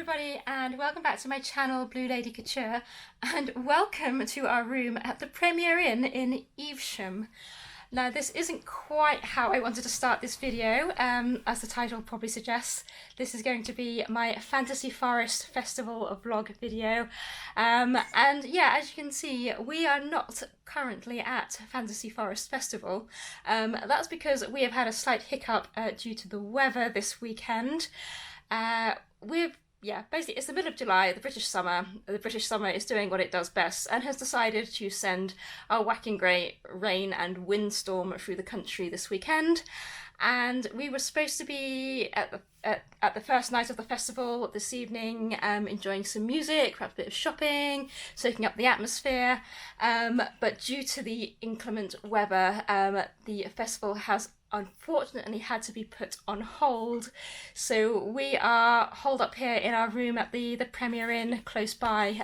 everybody, and welcome back to my channel Blue Lady Couture, and welcome to our room at the Premier Inn in Evesham. Now this isn't quite how I wanted to start this video, as the title probably suggests. This is going to be my Fantasy Forest Festival vlog video, and yeah, as you can see, we are not currently at Fantasy Forest Festival. That's because we have had a slight hiccup due to the weather this weekend. Basically it's the middle of July, the British summer. The British summer is doing what it does best and has decided to send a whacking great rain and windstorm through the country this weekend. And we were supposed to be at the first night of the festival this evening, enjoying some music, perhaps a bit of shopping, soaking up the atmosphere. But due to the inclement weather, the festival has unfortunately had to be put on hold. So we are holed up here in our room at the Premier Inn close by.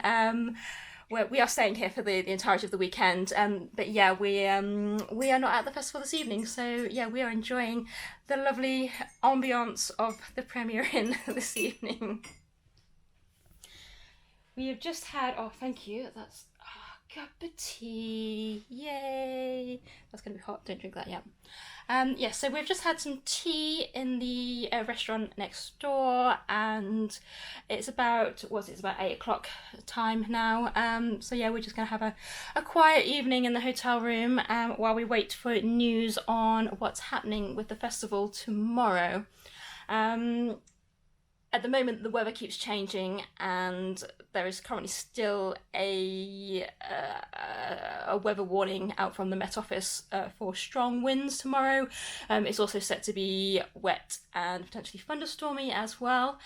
Where we are staying here for the entirety of the weekend, but yeah, we are not at the festival this evening, so yeah, we are enjoying the lovely ambiance of the Premier Inn this evening. We have just had, oh thank you, that's a cup of tea, yay, that's gonna be hot, don't drink that yet. Yes, so we've just had some tea in the restaurant next door, and it's about, it's about 8 o'clock time now. So yeah, we're just going to have a quiet evening in the hotel room while we wait for news on what's happening with the festival tomorrow. At the moment, the weather keeps changing, and there is currently still a weather warning out from the Met Office for strong winds tomorrow. It's also set to be wet and potentially thunderstormy as well.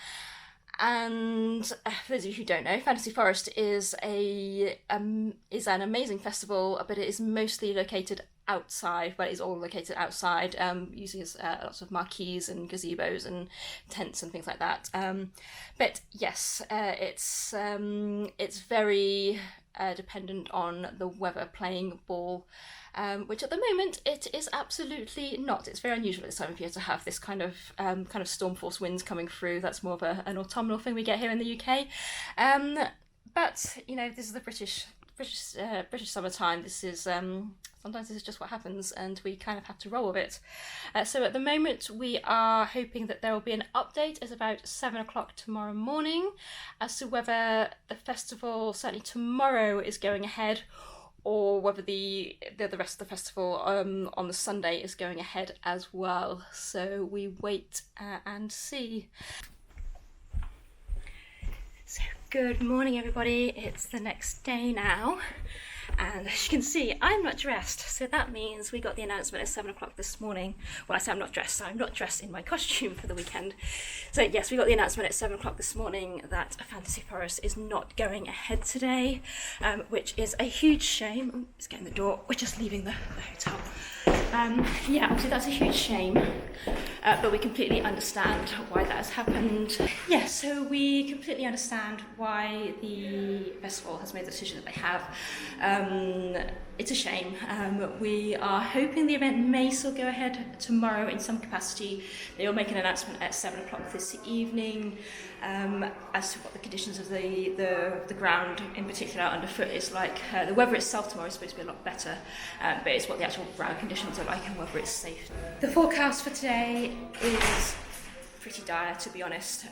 And for those of you who don't know, Fantasy Forest is an amazing festival, but it is mostly located outside. Well, it's all located outside, using lots of marquees and gazebos and tents and things like that. But yes, it's very dependent on the weather playing ball, which at the moment it is absolutely not. It's very unusual at this time of year to have this kind of storm force winds coming through. That's more of an autumnal thing we get here in the UK. But you know, this is the British summertime. This is sometimes this is just what happens, and we kind of have to roll with it. So at the moment we are hoping that there will be an update at about 7 o'clock tomorrow morning as to whether the festival, certainly tomorrow, is going ahead, or whether the rest of the festival on the Sunday is going ahead as well. So we wait and see. So good morning everybody, it's the next day now, and as you can see I'm not dressed, so that means we got the announcement at 7 o'clock this morning. Well, I say I'm not dressed in my costume for the weekend. So yes, we got the announcement at 7 o'clock this morning that Fantasy Forest is not going ahead today, which is a huge shame. Oh, it's getting the door, we're just leaving the hotel. Yeah, obviously that's a huge shame, but we completely understand why that has happened. Yeah, so we completely understand why the festival has made the decision that they have. It's a shame. We are hoping the event may still go ahead tomorrow in some capacity. They will make an announcement at 7 o'clock this evening as to what the conditions of the ground, in particular underfoot, is like. The weather itself tomorrow is supposed to be a lot better, but it's what the actual ground conditions are like and whether it's safe. The forecast for today is pretty dire, to be honest.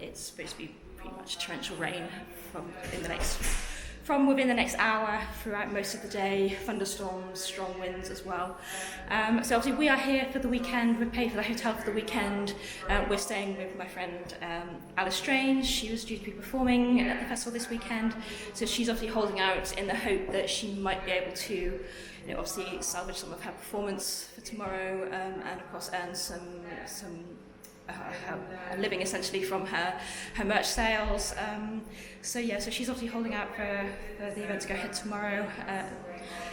It's supposed to be pretty much torrential rain from within the next hour throughout most of the day, thunderstorms, strong winds as well. So obviously we are here for the weekend, we pay for the hotel for the weekend. We're staying with my friend Alice Strange. She was due to be performing at the festival this weekend, so she's obviously holding out in the hope that she might be able to, you know, obviously salvage some of her performance for tomorrow, and of course earn a living essentially from her merch sales. So yeah, so she's obviously holding out for the event to go ahead tomorrow.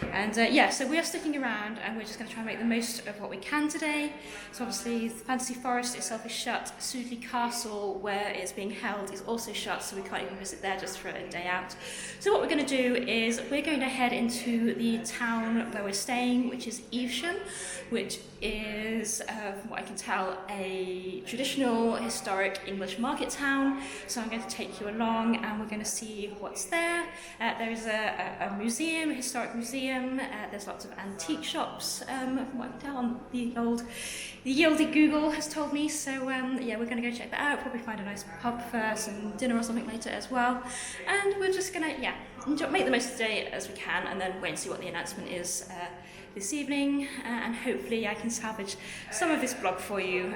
Yeah, so we are sticking around and we're just going to try and make the most of what we can today. So obviously the Fantasy Forest itself is shut. Sudely Castle, where it's being held, is also shut, so we can't even visit there just for a day out. So what we're going to do is we're going to head into the town where we're staying, which is Evesham, which is, from what I can tell, a traditional historic English market town. So I'm going to take you along and we're going to see what's there. There is a museum, a historic museum. There's lots of antique shops, from what I can tell on the oldie Google has told me. So yeah, we're going to go check that out. Probably find a nice pub for some dinner or something later as well. And we're just going to make the most of the day as we can, and then wait and see what the announcement is this evening. And hopefully I can salvage some of this vlog for you.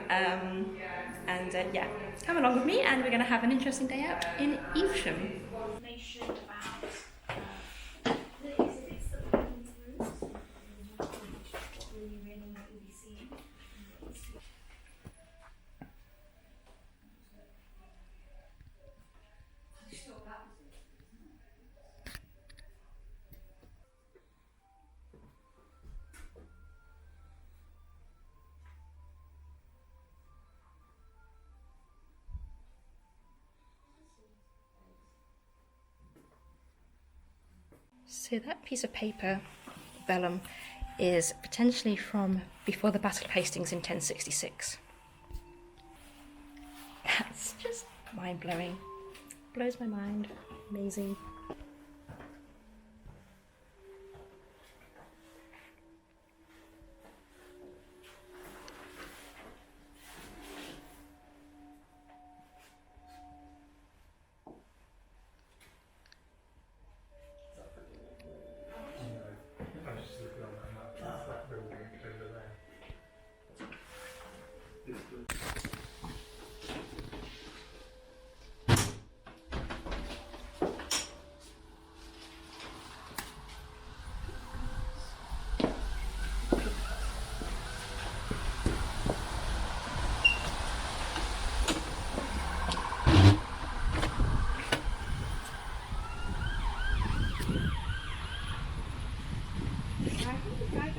Yeah, come along with me, and we're going to have an interesting day out in Evesham. Information about the exhibits that we're going through. What we really will be seeing. So that piece of paper, vellum, is potentially from before the Battle of Hastings in 1066. That's just mind-blowing. Blows my mind. Amazing.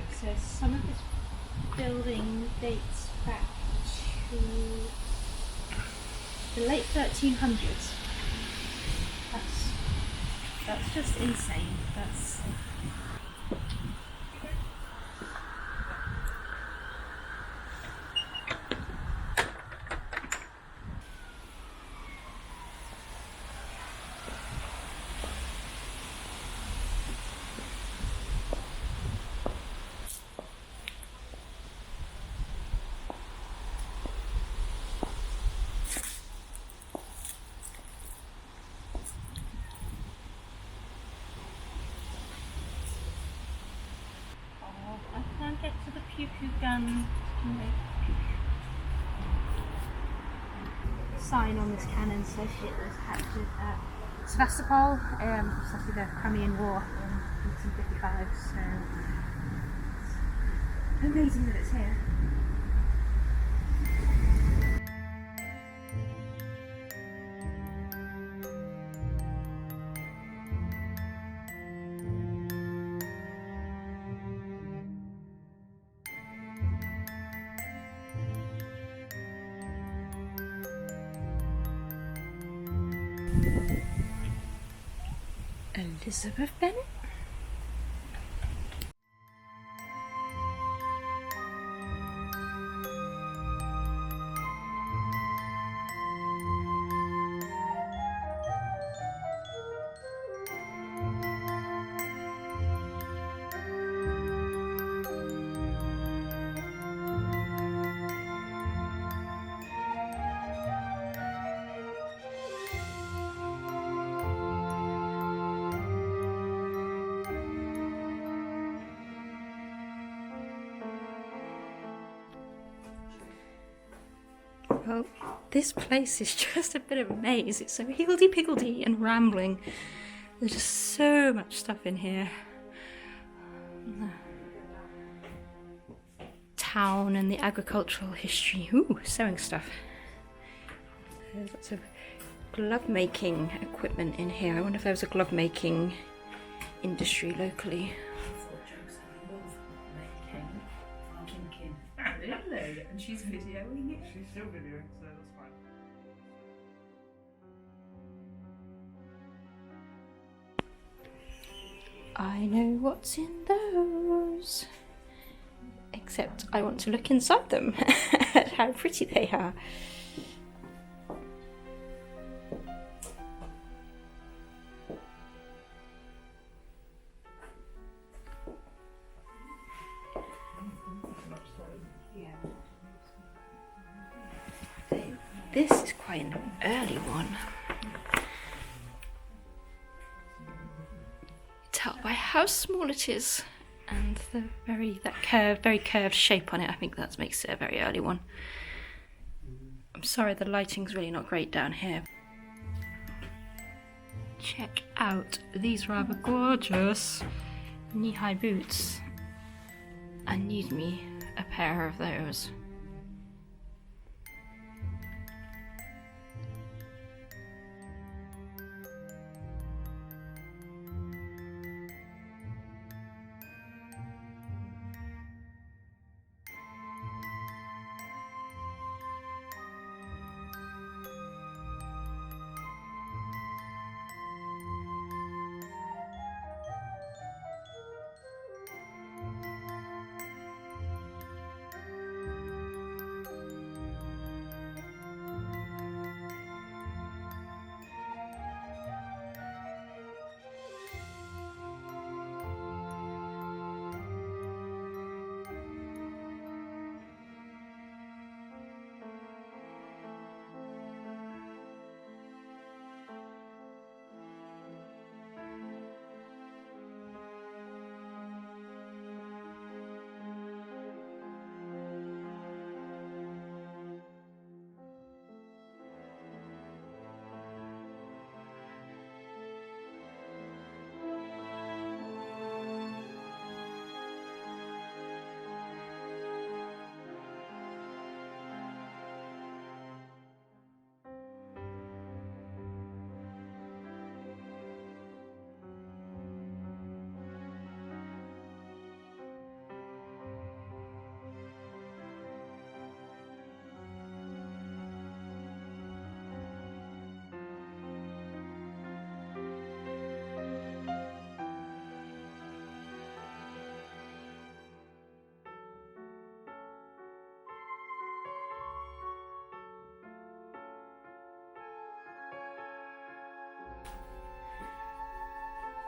Says some of this building dates back to the late 1300s. That's just insane. That's get to the pew pew gun sign on this cannon says Hitler's captured at Sevastopol, after the Crimean War in 1855. So it's amazing that it's here. Elizabeth Bennet? Well, this place is just a bit of a maze. It's so higgledy-piggledy and rambling. There's just so much stuff in here. Town and the agricultural history. Ooh, sewing stuff. There's lots of glove making equipment in here. I wonder if there was a glove making industry locally. Really? And she's videoing it? She's still videoing, so that's fine. I know what's in those. Except I want to look inside them at how pretty they are. This is quite an early one. Tell by how small it is and the very curved shape on it. I think that makes it a very early one. I'm sorry, the lighting's really not great down here. Check out these rather gorgeous knee-high boots. I need me a pair of those.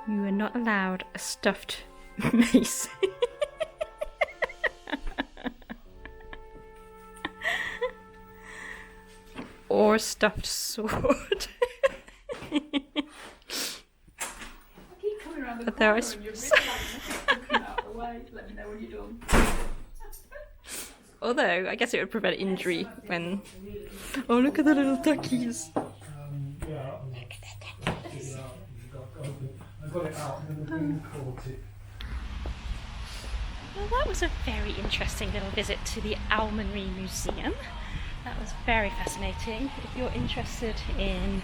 You are not allowed a stuffed mace. Or a stuffed sword. But there is. Although I guess it would prevent injury when. Oh, look at the little duckies. Got it out and then caught it. Well, that was a very interesting little visit to the Almonry Museum. That was very fascinating. If you're interested in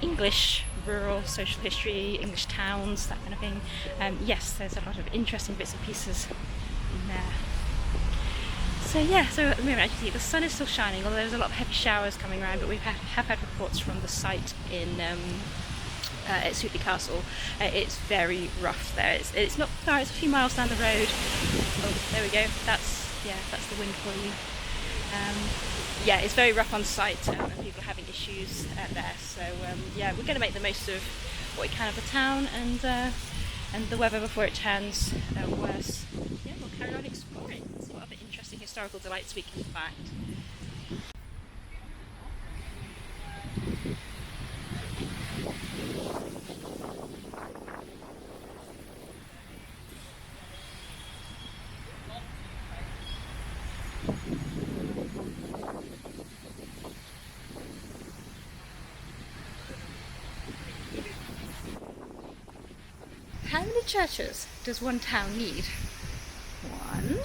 English rural social history, English towns, that kind of thing, yes, there's a lot of interesting bits and pieces in there. So yeah, so at the moment, as you see, the sun is still shining, although there's a lot of heavy showers coming around, but we have had reports from the site in at Sudely Castle. It's very rough there. It's not far, it's a few miles down the road. Oh, there we go. That's the wind for you. Yeah, it's very rough on site, and people are having issues there. So yeah, we're going to make the most of what we can of the town and the weather before it turns worse. Yeah, we'll carry on exploring. See what other interesting historical delights we can find. How many churches does one town need? 1,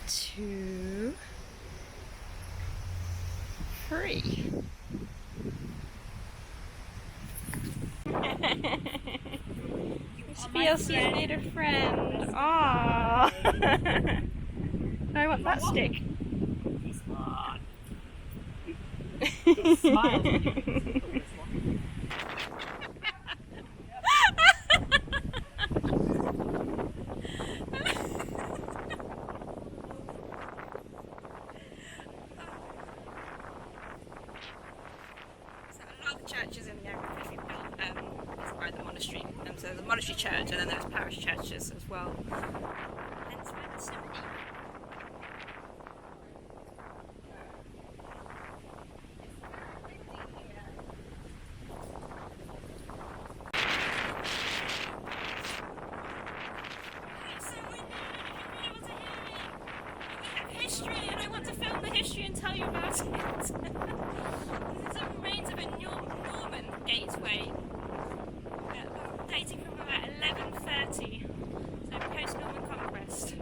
2, free. This PLC's made a friend. Aww. I want that stick. Smile. Churches in the area which we built is by the monastery, and so there's a monastery church and then there's parish churches as well. Hence where the symphony. History, and I want to film the history and tell you about it. These are remains of a Norman gateway dating from about 1130, so post-Norman conquest.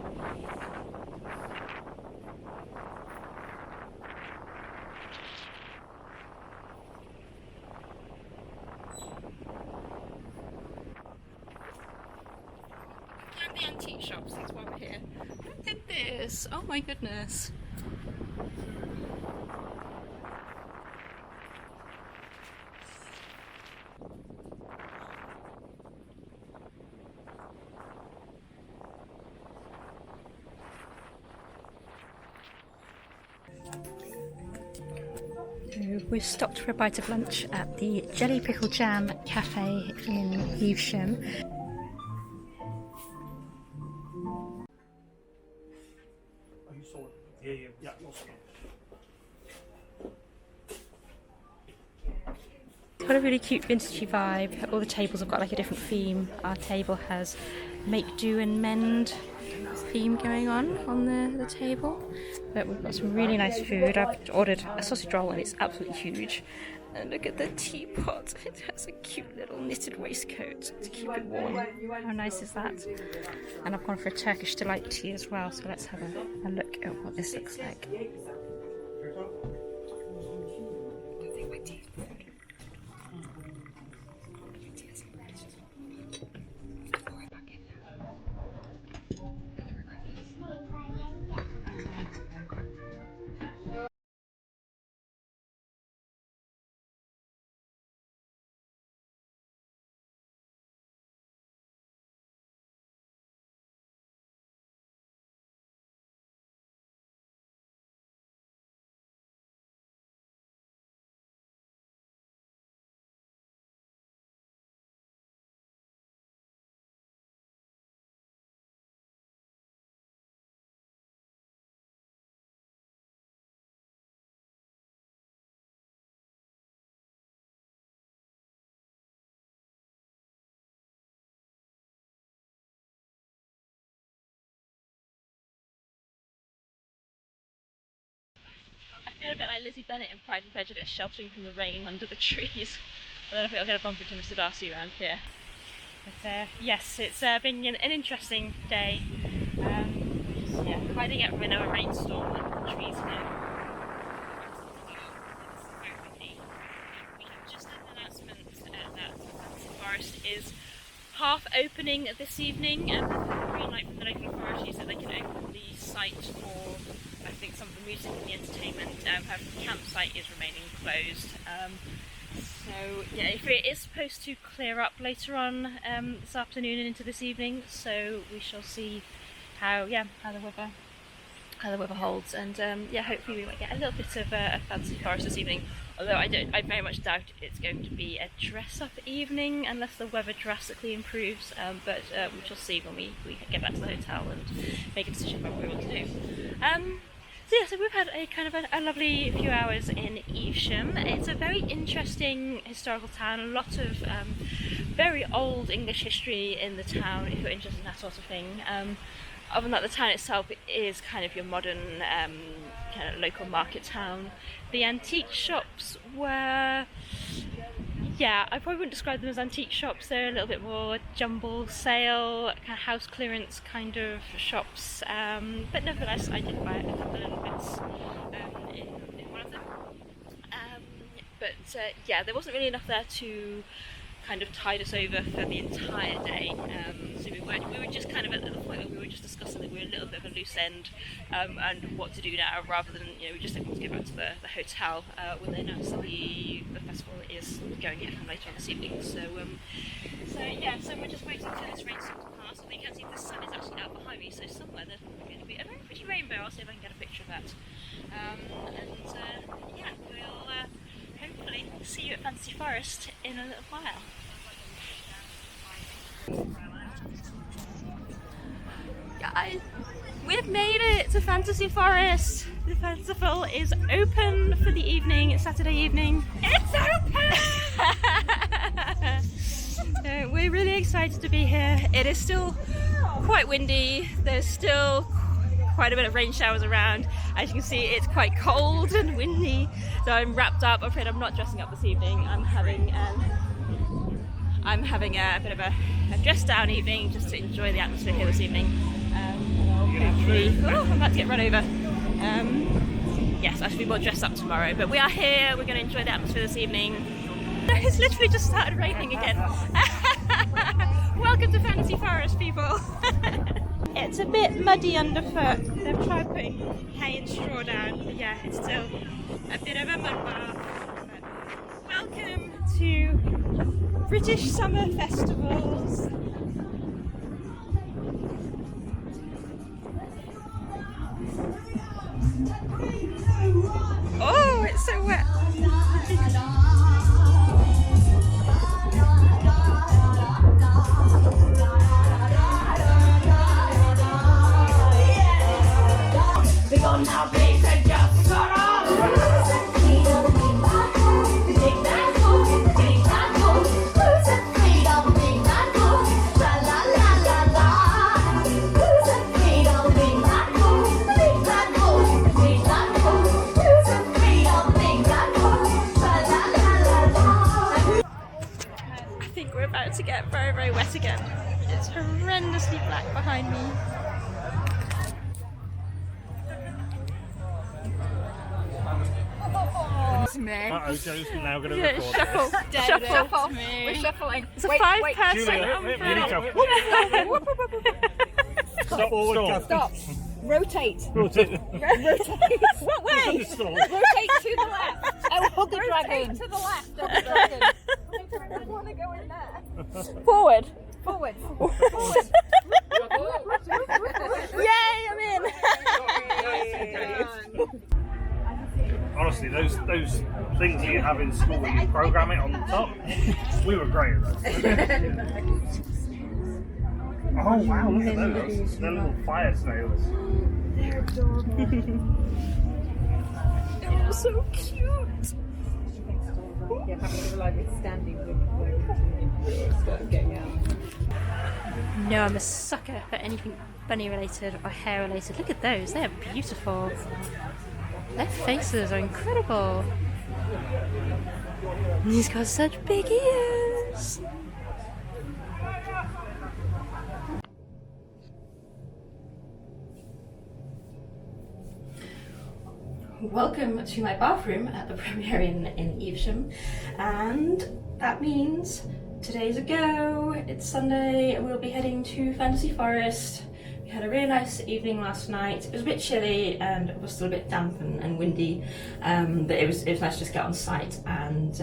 And the antique shops, that's why we're here. Who did this? Oh my goodness. We've stopped for a bite of lunch at the Jelly Pickle Jam Cafe in Evesham. Oh, you saw it? Yeah. It's got a really cute vintagey vibe. All the tables have got like a different theme. Our table has make do and mend theme going on the table. But we've got some really nice food. I've ordered a sausage roll and it's absolutely huge. And look at the teapot. It has a cute little knitted waistcoat to keep it warm. How nice is that? And I've gone for a Turkish delight tea as well. So let's have a look at what this looks like. I feel a bit like Lizzie Bennet in Pride and Prejudice, sheltering from the rain under the trees. I don't know if I'll get a bump into Mr. Darcy around here. But yes, it's been an interesting day. Hiding out in a rainstorm under the trees here. We have just had an announcement that the forest is half opening this evening, and the green light from the local authorities that they can open the site for, I think, some of the music and the entertainment. However, the campsite is remaining closed. So yeah, it is supposed to clear up later on this afternoon and into this evening. So we shall see how the weather holds, and hopefully we might get a little bit of a fancy forest this evening. Although I very much doubt it's going to be a dress-up evening unless the weather drastically improves. But we shall see when we get back to the hotel and make a decision about what we want to do. So we've had a kind of a lovely few hours in Evesham. It's a very interesting historical town. A lot of very old English history in the town, if you're interested in that sort of thing. Other than that, the town itself is kind of your modern kind of local market town. The antique shops were, I probably wouldn't describe them as antique shops. They're a little bit more jumble sale, kind of house clearance kind of shops. But nevertheless, I did buy a couple of little bits in one of them. yeah, there wasn't really enough there to kind of tide us over for the entire day. So we were just kind of at the point where we were just discussing that we were a little bit of a loose end, and what to do now, rather than, you know, we just didn't want to go back to the hotel when they announced that the festival is going in later on this evening. So yeah, so we're just waiting for this rainstorm to pass, and you can see the sun is actually out behind me, so somewhere there's going to be a very pretty rainbow. I'll see if I can get a picture of that. Yeah, we'll hopefully see you at Fantasy Forest in a little while. Guys, we've made it to Fantasy Forest. The festival is open for the evening. It's Saturday evening. It's open! We're really excited to be here. It is still quite windy. There's still quite a bit of rain showers around. As you can see, it's quite cold and windy. So I'm wrapped up. I'm afraid I'm not dressing up this evening. I'm having a bit of a dress down evening just to enjoy the atmosphere here this evening. I'm about to get run over. Yes, I should be more dressed up tomorrow, but we are here. We're going to enjoy the atmosphere this evening. It's literally just started raining again. Welcome to Fantasy Forest, people. It's a bit muddy underfoot. They've tried putting hay and straw down, but yeah, it's still a bit of a mud bath. Welcome to British Summer Festivals. Oh, it's so wet. We're gonna have it and just shut up. To get very, very wet again. It's horrendously black behind me. Uh-oh, Joe's now going to Yeah, record shuffle. this. Shuffle. We're shuffling. It's a five-person Julia, you need to... Stop. Stop. Rotate. Rotate. Rotate. What way? Stop. Rotate to the left. Oh, hold the dragon. To the left of the dragon. I want to go in there. Forward. Forward. Yay, I'm in. Honestly, those things that you have in school where you program it on the top, we were great at that. Oh wow, look at those. They're little fire snails. They're adorable. They're all so cute. Yeah, having to rely with standing with getting out. No, I'm a sucker for anything bunny related or hair related. Look at those, they are beautiful. Their faces are incredible. And he's got such big ears. Welcome to my bathroom at the Premier Inn in Evesham, and that means today's a go. It's Sunday and we'll be heading to Fantasy Forest. We had a really nice evening last night. It was a bit chilly and it was still a bit damp and windy, but it was nice to just get on site and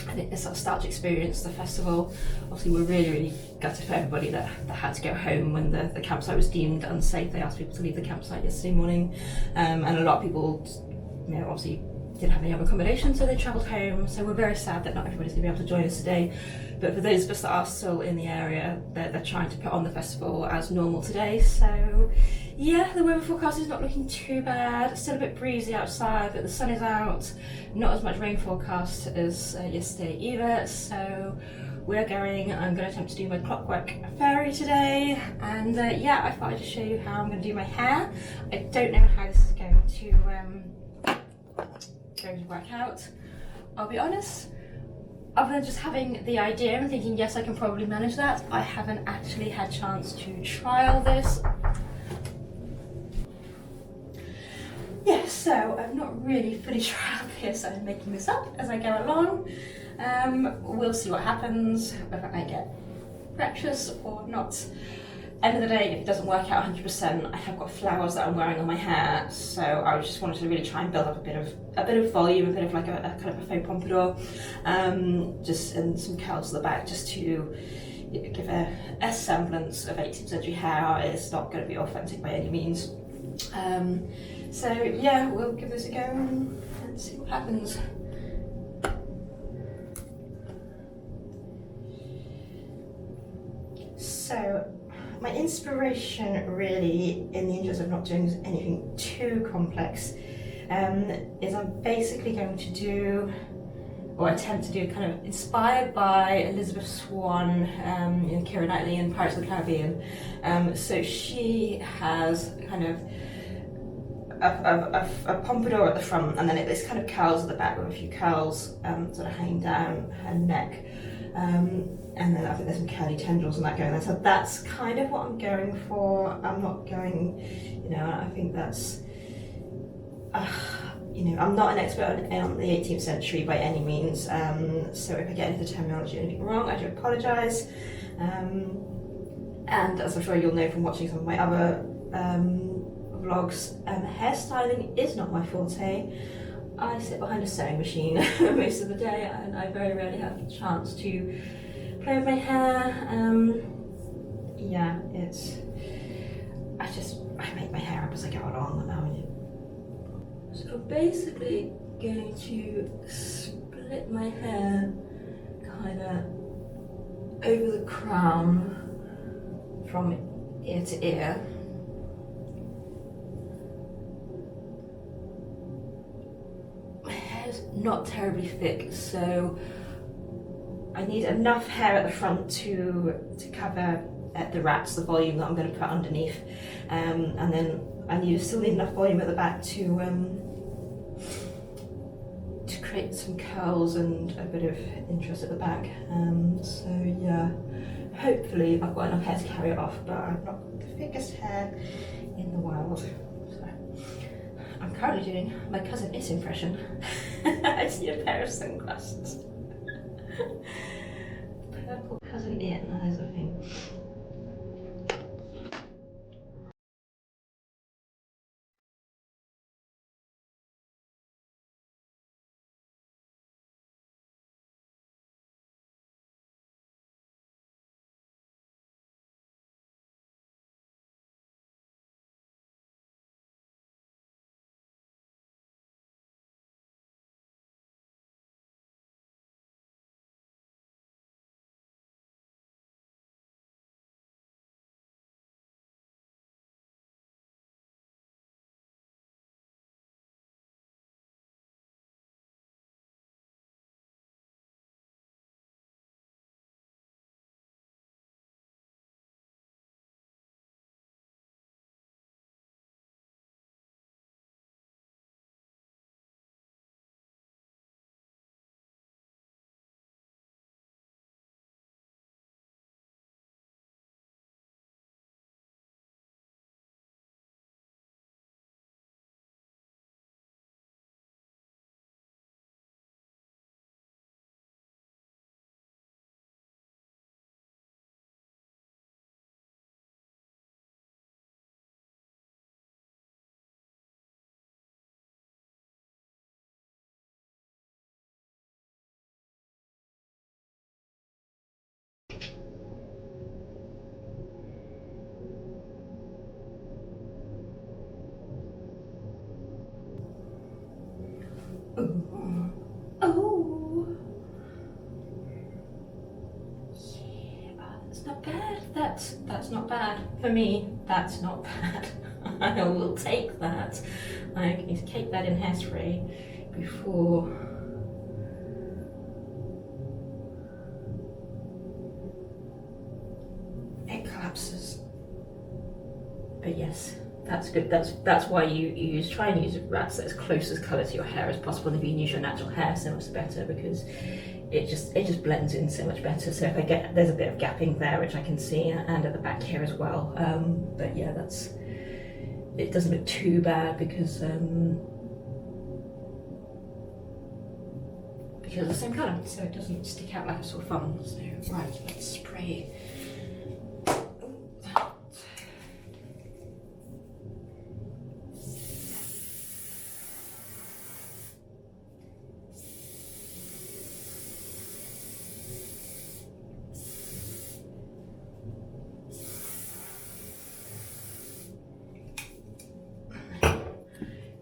I think it's sort of start to experience the festival. Obviously we're really gutted for everybody that had to go home when the campsite was deemed unsafe. They asked people to leave the campsite yesterday morning, and a lot of people, you know, obviously didn't have any other accommodation, so they travelled home. So we're very sad that not everybody's going to be able to join us today. But for those of us that are still in the area, they're trying to put on the festival as normal today. So yeah, the weather forecast is not looking too bad. It's still a bit breezy outside, but the sun is out. Not as much rain forecast as yesterday either. So we're going. I'm going to attempt to do my clockwork fairy today. And yeah, I thought I'd just show you how I'm going to do my hair. I don't know how this is going to work out. I'll be honest, other than just having the idea and thinking yes I can probably manage that, I haven't actually had a chance to trial this. Yes, So I'm not really fully sure how this, I'm making this up as I go along. We'll see what happens, whether I get breakfast or not. End of the day, if it doesn't work out 100%, I have got flowers that I'm wearing on my hair, so I just wanted to really try and build up a bit of volume, a bit of like a kind of a faux pompadour, just and some curls at the back, just to give a semblance of 18th century hair. It's not going to be authentic by any means. So yeah, we'll give this a go and see what happens. So my inspiration, really, in the interest of not doing anything too complex, is I'm basically going to do, or attempt to do, kind of inspired by Elizabeth Swann, in Keira Knightley in Pirates of the Caribbean. So she has kind of a pompadour at the front, and then it's kind of curls at the back with a few curls sort of hanging down her neck. And then I think there's some curly tendrils and that going there. So that's kind of what I'm going for. I'm not going, I think that's, I'm not an expert on the 18th century by any means. So if I get into the terminology or anything wrong, I do apologise. And as I'm sure you'll know from watching some of my other vlogs, hairstyling is not my forte. I sit behind a sewing machine most of the day, and I very rarely have the chance to play with my hair. Yeah, I make my hair up as I go along. So basically going to split my hair kind of over the crown from ear to ear. Not terribly thick, so I need enough hair at the front to cover the wraps, the volume that I'm going to put underneath, and then I still need enough volume at the back to create some curls and a bit of interest at the back. So yeah, hopefully I've got enough hair to carry it off, but I've not got the thickest hair in the world. I'm currently doing my cousin Is impression. I see a pair of sunglasses. Purple cousin In, that is a thing. Oh, yeah, that's not bad. That's not bad for me. That's not bad. I will take that. I need to cake that in hairspray before. It collapses. But yes. That's good. That's why you try and use wraps that as close as colour to your hair as possible. If you can use your natural hair, so much better, because it just blends in so much better. So if I get, there's a bit of gapping there which I can see, and at the back here as well. But yeah, it doesn't look too bad because because of the same colour, so it doesn't stick out like a sore thumb. So right, let's spray that.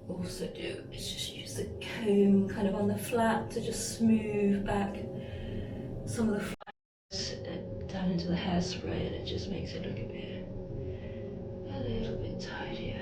Also do is just use the comb kind of on the flat to just smooth back some of the flats down into the hairspray, and it just makes it look a little bit tidier.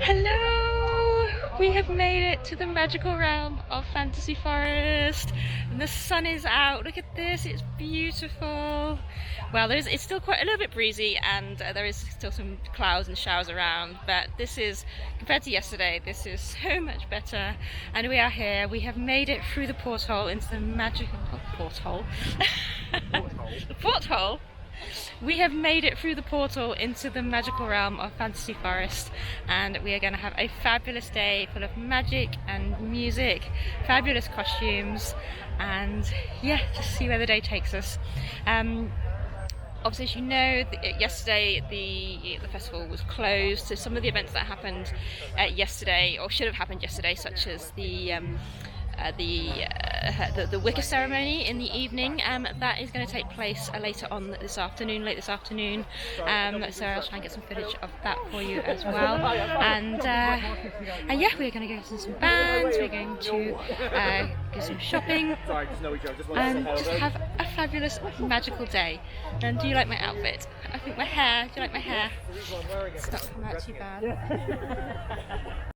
Hello! We have made it to the magical realm of Fantasy Forest, and the sun is out. Look at this, it's beautiful. Well, it's still quite a little bit breezy, and there is still some clouds and showers around, but this is, compared to yesterday, this is so much better. And we are here. We have made it through the porthole into the magical porthole. The porthole. We have made it through the portal into the magical realm of Fantasy Forest, and we are going to have a fabulous day full of magic and music, fabulous costumes, and yeah, just see where the day takes us. Obviously, as you know, yesterday the festival was closed, so some of the events that happened yesterday, or should have happened yesterday, such as the wicker ceremony in the evening, that is going to take place late this afternoon. So I'll try and get some footage of that for you as well. And yeah, we're going to go to some bands, we're going to do some shopping, and just have a fabulous magical day. And do you like my outfit? I think my hair, do you like my hair? It's not come out too bad.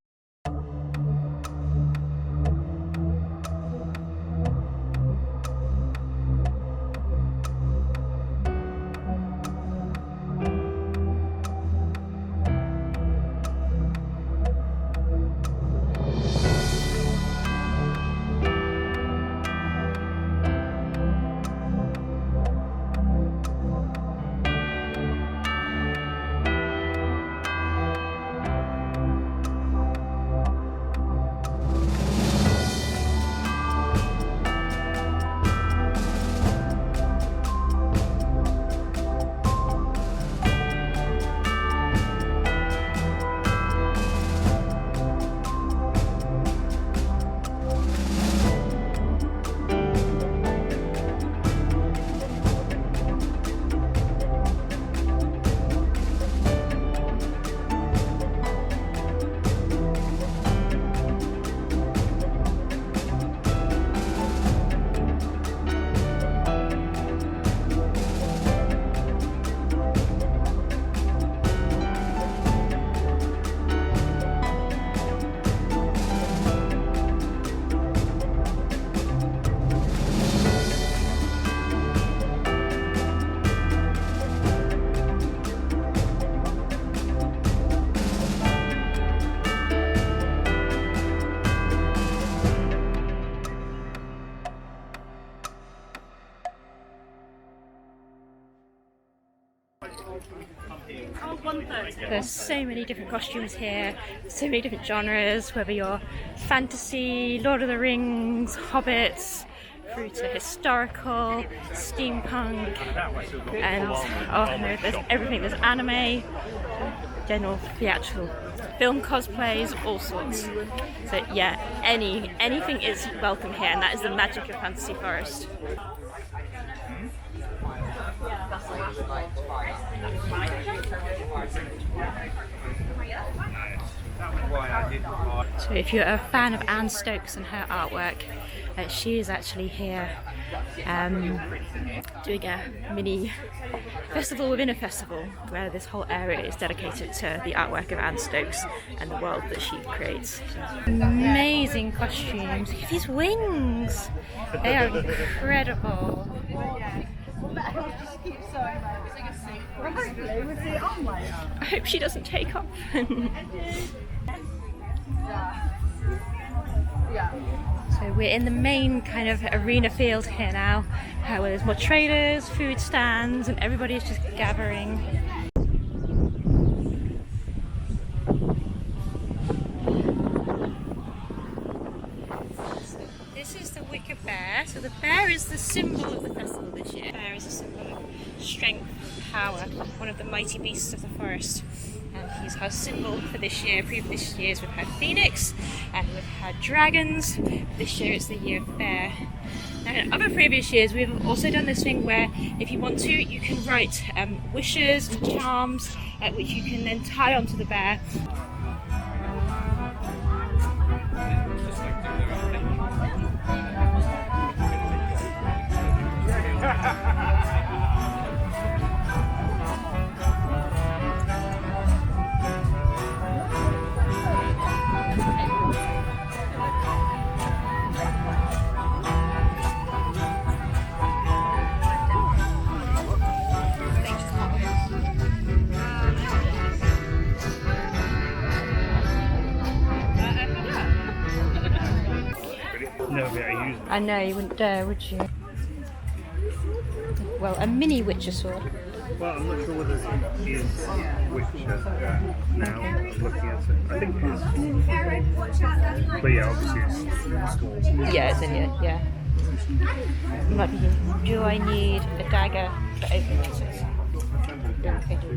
There's so many different costumes here, so many different genres, whether you're fantasy, Lord of the Rings, hobbits, through to historical, steampunk, and oh no, there's everything. There's anime, general theatrical, film cosplays, all sorts. So yeah, anything is welcome here, and that is the magic of Fantasy Forest. So if you're a fan of Anne Stokes and her artwork, she is actually here doing a mini festival within a festival, where this whole area is dedicated to the artwork of Anne Stokes and the world that she creates. Amazing costumes. Look at these wings! They are incredible. I hope she doesn't take off. So we're in the main kind of arena field here now, where there's more traders, food stands, and everybody is just gathering. This is the wicker bear. So the bear is the symbol of the festival this year. The bear is a symbol of strength and power, one of the mighty beasts of the forest. And he's our symbol for this year. Previous years we've had phoenix and we've had dragons. This year it's the year of bear. Now in other previous years we've also done this thing where if you want to, you can write wishes and charms which you can then tie onto the bear. I know, you wouldn't dare, would you? Well, a mini Witcher sword. Well, I'm not sure whether it is Witcher now. I'm looking at it. I think it is. But yeah, obviously it's small. Yeah, it's in here, yeah. You might be thinking, do I need a dagger for opening it? Yeah, okay, do.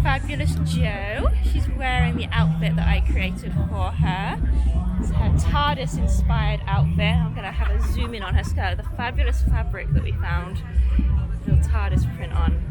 Fabulous Jo. She's wearing the outfit that I created for her. It's her TARDIS inspired outfit. I'm going to have a zoom in on her skirt. The fabulous fabric that we found. Little TARDIS print on.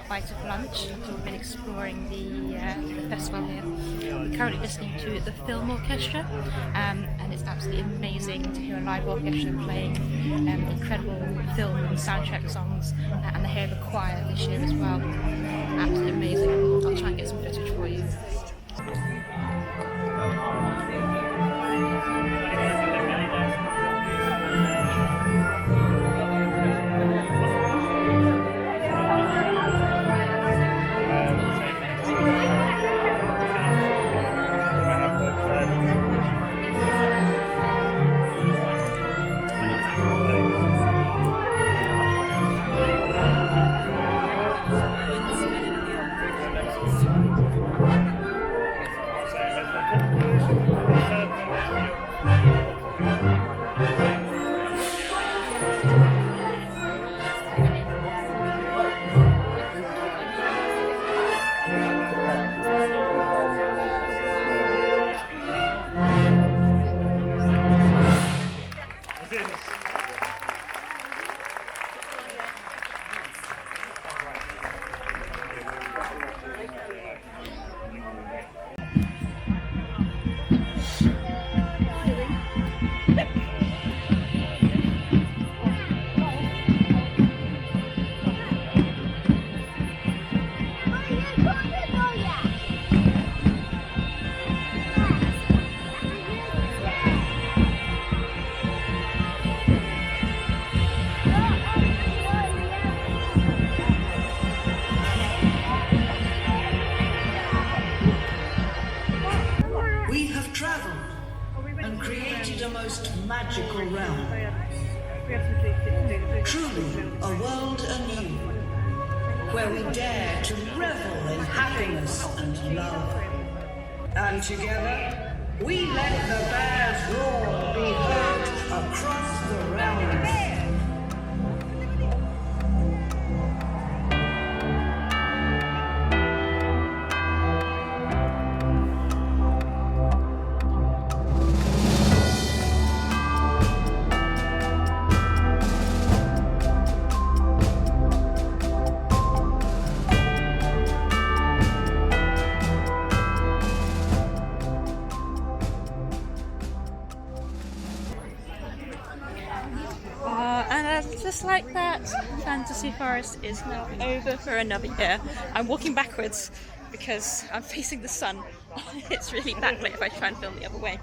bite of lunch. We've been exploring the festival here. We're currently listening to the film orchestra, and it's absolutely amazing to hear a live orchestra playing incredible film and soundtrack songs, and they have a choir this year as well. Absolutely amazing. I'll try and get some footage for you. We have travelled and created a most magical realm. Truly a world anew, where we dare to revel in happiness and love. And together, we let the bears roar be heard across the realms. And just like that, Fantasy Forest is now over for another year. I'm walking backwards because I'm facing the sun. It's really backlit if I try and film the other way.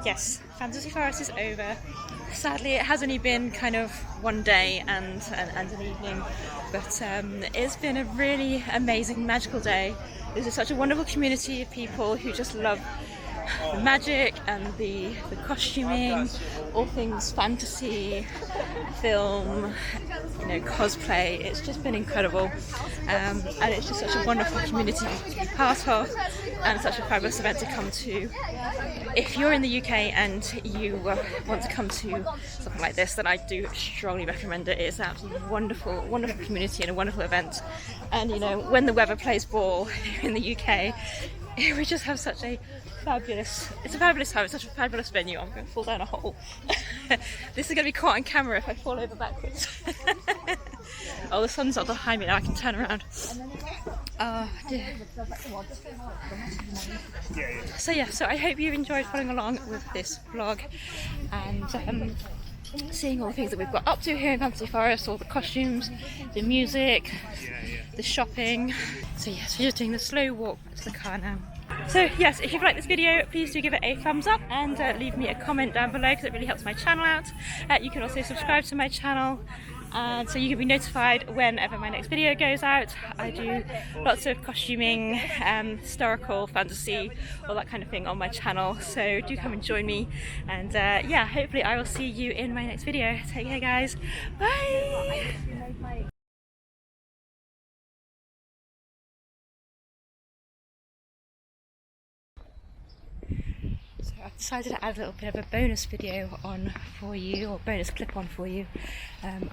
Yes, Fantasy Forest is over. Sadly, it has only been kind of one day and an evening, but it's been a really amazing, magical day. This is such a wonderful community of people who just love the magic and the costuming, all things fantasy, film, you know, cosplay. It's just been incredible, and it's just such a wonderful community to be part of, and such a fabulous event to come to. If you're in the UK and you want to come to something like this, then I do strongly recommend it. It's an absolutely wonderful, wonderful community and a wonderful event. And you know, when the weather plays ball here in the UK, we just have such a fabulous, it's a fabulous time, it's such a fabulous venue. I'm going to fall down a hole. This is going to be caught on camera if I fall over backwards. Oh, the sun's not behind me now, I can turn around. Oh dear. So yeah, so I hope you enjoyed following along with this vlog and seeing all the things that we've got up to here in Fantasy Forest, all the costumes, the music, the shopping. So yes, we're just doing the slow walk to the car now. So yes, if you've liked this video, please do give it a thumbs up and leave me a comment down below because it really helps my channel out. You can also subscribe to my channel, and so you can be notified whenever my next video goes out. I do lots of costuming, historical, fantasy, all that kind of thing on my channel, so do come and join me, and yeah, hopefully I will see you in my next video. Take care guys, bye! I've decided to add a little bit of a bonus video on for you, or bonus clip on for you,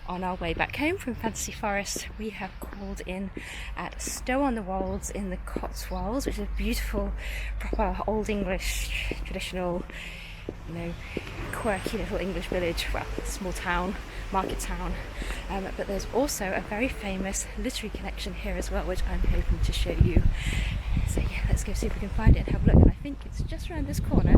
on our way back home from Fantasy Forest. We have called in at Stow-on-the-Wolds in the Cotswolds, which is a beautiful, proper Old English, traditional you know, quirky little English village, well, small town, market town. But there's also a very famous literary collection here as well, which I'm hoping to show you. So yeah, let's go see if we can find it and have a look. And I think it's just around this corner.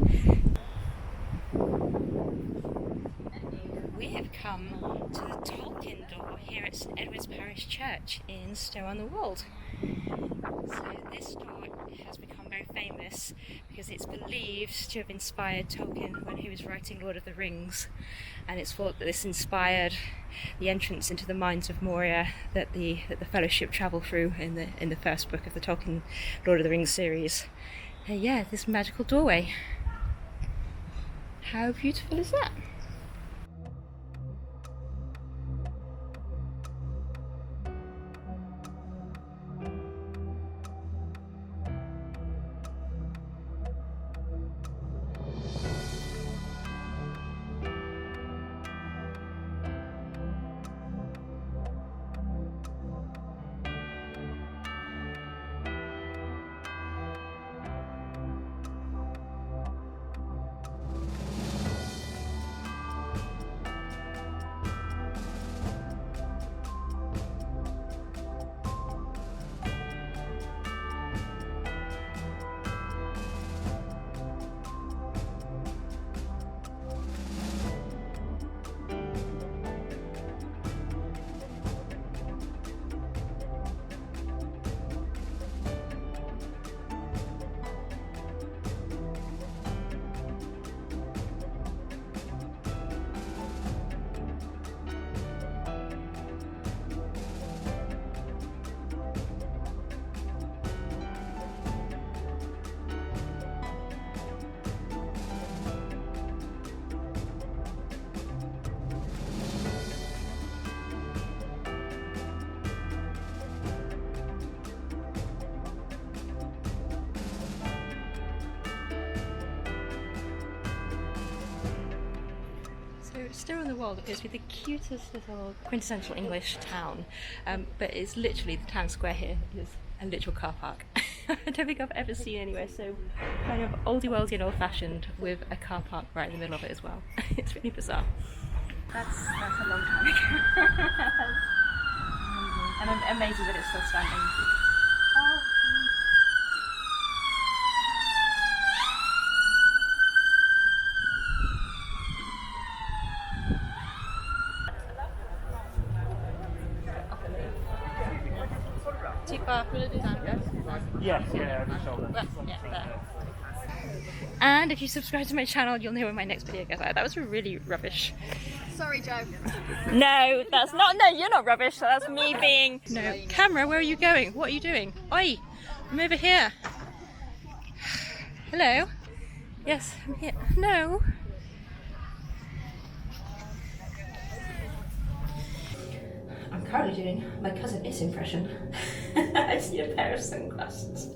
We have come to the Tolkien door here at St Edward's Parish Church in Stow-on-the-Wold. So this door has become very famous because it's believed to have inspired Tolkien when he was writing Lord of the Rings, and it's thought that this inspired the entrance into the mines of Moria that the Fellowship travel through in the first book of the Tolkien Lord of the Rings series. Yeah, this magical doorway. How beautiful is that? Stow-on-the-Wold appears to be the cutest little quintessential English town, but it's literally the town square here is a literal car park. I don't think I've ever seen anywhere so kind of oldie-worldy and old-fashioned with a car park right in the middle of it as well. It's really bizarre. That's a long time ago. And I'm amazed that it's still standing. Oh. Too far for the design? Yes, yeah, the shoulder. Well, yeah, there. And if you subscribe to my channel, you'll know when my next video goes out. That was really rubbish. Sorry, Joe. No, that's not. No, you're not rubbish. That's me being. No, camera. Where are you going? What are you doing? Oi, I'm over here. Hello. Yes, I'm here. No. I'm currently doing my cousin Is impression. I see a pair of sunglasses.